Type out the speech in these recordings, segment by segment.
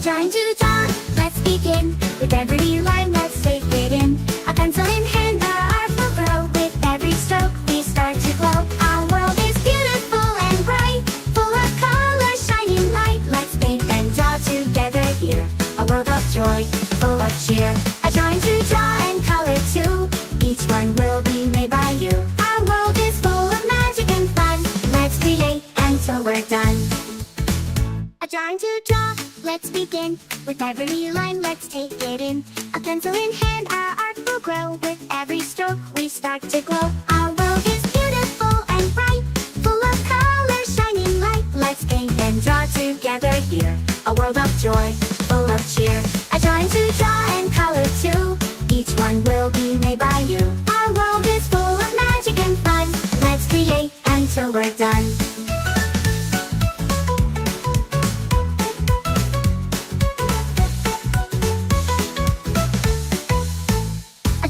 Trying to draw, let's begin. With every line, let's take it in. A pencil in hand, our art will grow. With every stroke, we start to glow. Our world is beautiful and bright, full of colors, shining light. Let's paint and draw together here. A world of joy, full of cheer. A drawing to draw and color too. Each one will be made by you. Our world is full of magic and fun. Let's create until we're done. A drawing to draw, let's begin. With every line, let's take it in. A pencil in hand, our art will grow. With every stroke, we start to glow. Our world is beautiful and bright, full of colors, shining light. Let's paint and draw together here. A world of joy, full of cheer. A drawing to draw and color too. Each one will be made by you. Our world is full of magic and fun. Let's create until we're done.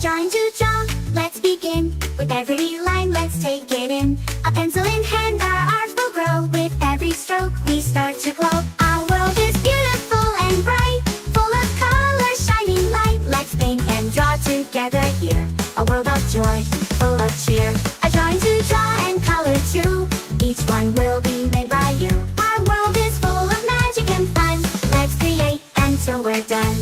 Drawing to draw, let's begin. With every line, let's take it in. A pencil in hand, our art will grow. With every stroke, we start to glow. Our world is beautiful and bright, full of colors, shining light. Let's paint and draw together here. A world of joy, full of cheer. A drawing to draw and color too. Each one will be made by you. Our world is full of magic and fun. Let's create until we're done.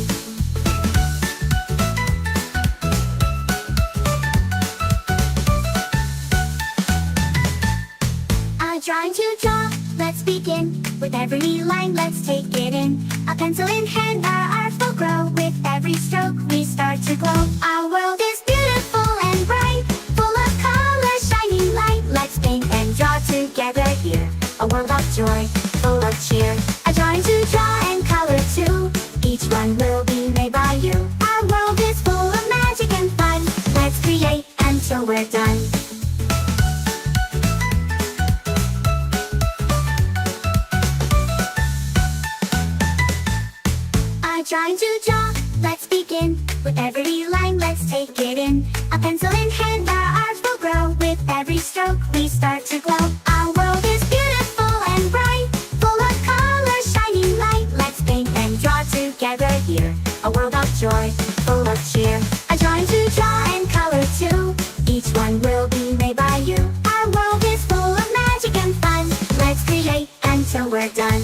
Trying to draw, let's begin. With every line, let's take it in. A pencil in hand, our art will grow. With every stroke, we start to glow. Our world is beautiful and bright, full of colors, shining light. Let's paint and draw together here. A world of joy, full of cheer. A drawing to draw and color too. Each one will be made by you. Our world is full of magic and fun. Let's create until we're done. Trying to draw, let's begin. With every line, let's take it in. A pencil in hand, our art will grow. With every stroke, we start to glow. Our world is beautiful and bright, full of colors, shining light. Let's paint and draw together here. A world of joy, full of cheer. A drawing to draw and color too. Each one will be made by you. Our world is full of magic and fun. Let's create until we're done.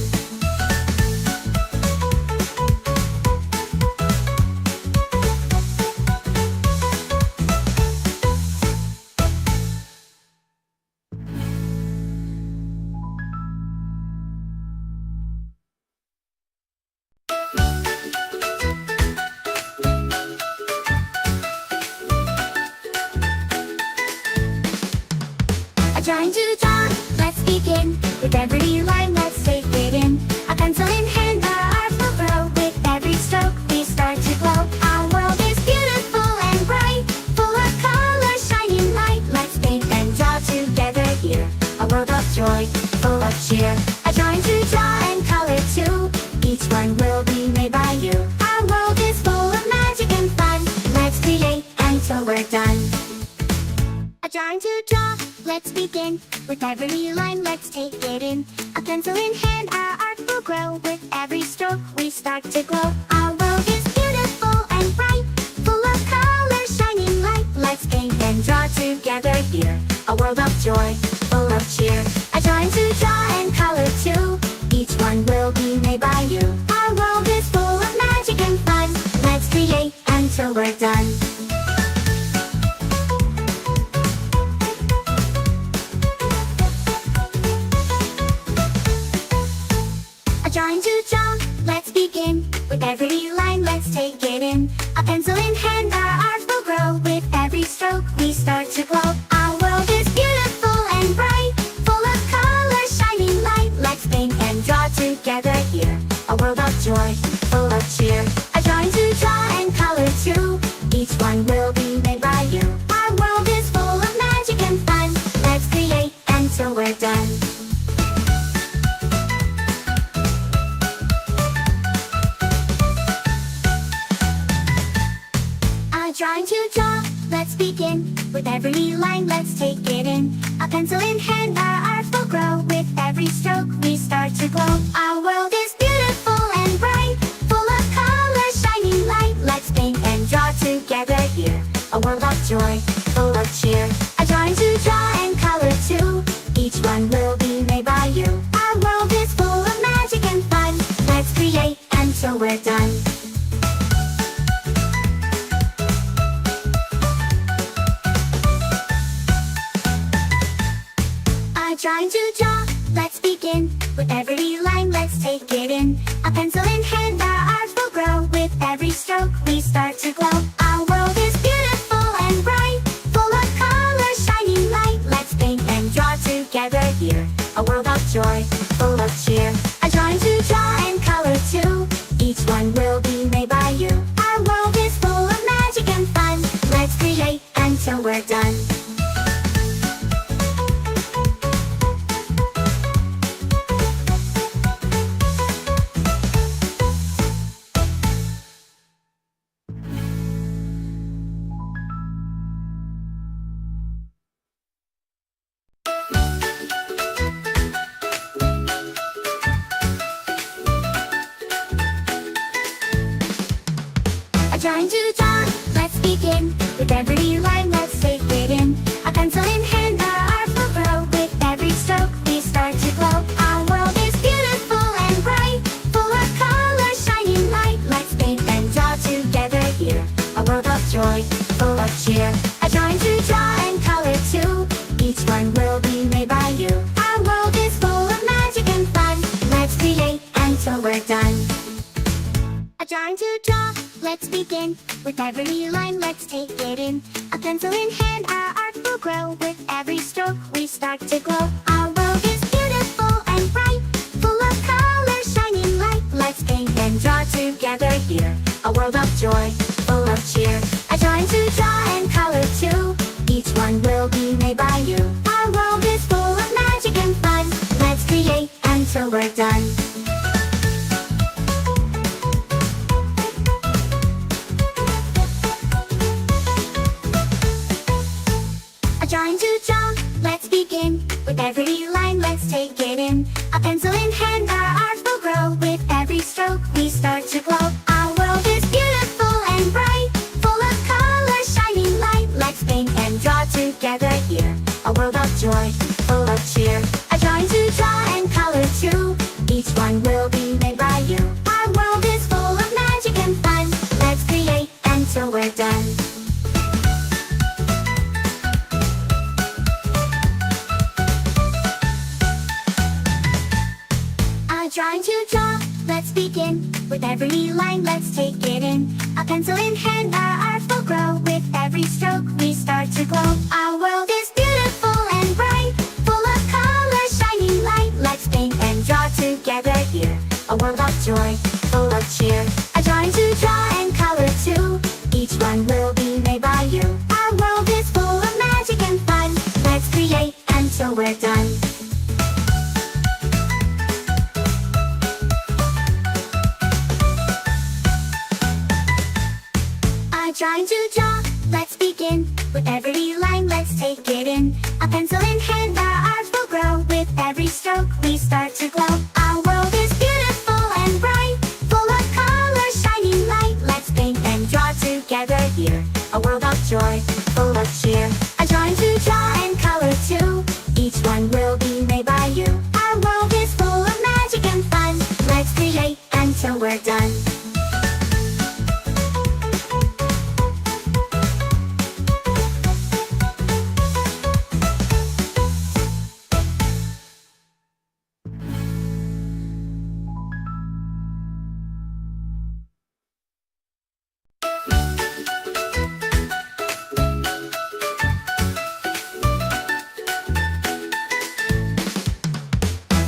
Trying to draw, let's begin. With every line, let's take it in. A pencil in hand, our art will grow. With every stroke, we start to glow. Our world is beautiful and bright, full of colors, shining light. Let's paint and draw together here. A world of joy, full of cheer. A drawing to draw and color too. Each one will be made by you. Our world is full of magic and fun. Let's create until we're done. A drawing to draw, let's begin. With every line, let's take it in. A pencil in hand, our art will grow. With every stroke, we start to glow. Our world is beautiful and bright, full of colors, shining light. Let's paint and draw together here. A world of joy, full of cheer. A drawing to draw and color too. Each one will be made by you. Our world is full of magic and fun. Let's create until we're done. Trying to draw, let's begin. With every line, let's take it in. A pencil in hand, our art will grow. With every stroke, we start to glow. Our world is beautiful and bright, full of colors, shining light. Let's paint and draw together here. A world of joy, full of cheer. A drawing to draw and color too. Each one will be made by you. Our world is full of magic and fun. Let's create until we're done. Trying to draw, let's begin. With every line, let's take it in. A pencil in hand, our art will grow. With every stroke, we start to glow. Our world is beautiful and bright, until we're done. Trying to draw, let's begin. With every line, let's take it in. A pencil in hand, our art will grow. With every stroke, we start to glow. Our world is beautiful and bright, full of color, shining light. Let's paint and draw together here. A world of joy, full of cheer. A drawing to draw and color too. Each one will be made by you. Our world is full of magic and fun. Let's create until we're done. Trying to draw, let's begin. With every line, let's take it in. A pencil in hand, our art will grow. With every stroke, we start to glow. Our world is beautiful and bright, full of color, shining light. Let's paint and draw together here. A world of joy, full of cheer. A drawing to draw and color too. Each one will be made by you. Our world is full of magic and fun. Let's create until we're done. A drawing to draw, let's begin. With every line, let's take it in. A pencil in hand, our art will grow. With every stroke, we start to glow. Our world is beautiful and bright, full of color, shining light. Let's paint and draw together here. A world of joy, full of cheer. A drawing to draw and color too. Each one will be made by you. Our world is full of magic and fun. Let's create until we're done. Trying to draw, let's begin. With every line, let's take it in. A pencil in hand, our art will grow. With every stroke, we start to glow. Our world is beautiful and bright, full of color, shining light. Let's paint and draw together here. A world of joy, full of cheer. A drawing to draw and color too. Each one will be made by you. Our world is full of magic and fun. Let's create until we're done. Trying to draw, let's begin. With every line, let's take it in. A pencil in hand, our art will grow. With every stroke, we start to glow. Our world is beautiful and bright, full of color, shining light. Let's paint and draw together here. A world of joy, full of cheer. A drawing to draw and color too. Each one will be made by you. Our world is full of magic and fun. Let's create until we're done. Trying to draw, let's begin. With every line, let's take it in. A pencil in hand, our art will grow. With every stroke, we start to glow. Our world is beautiful and bright, full of color, shining light. Let's paint and draw together here. A world of joy, full of cheer. A drawing to draw and color too. Each one will be made by you. Our world is full of magic and fun. Let's create until we're done.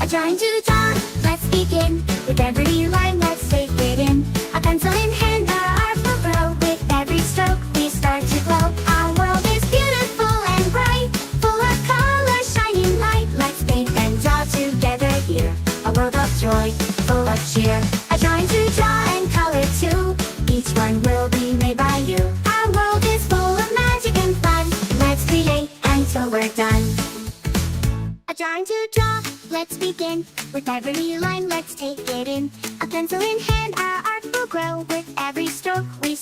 Trying to draw, let's begin. With every line, let's take it in. A pencil in hand, our art will grow. With every stroke, we start to glow. Our world is beautiful and bright, full of color, shining light. Let's paint and draw together here. A world of joy, full of cheer. A drawing to draw and color too. Each one will be made by you. Our world is full of magic and fun. Let's create until we're done. Trying to draw, let's begin. With every line, let's take it in. A pencil in hand, our art will grow. With every stroke, we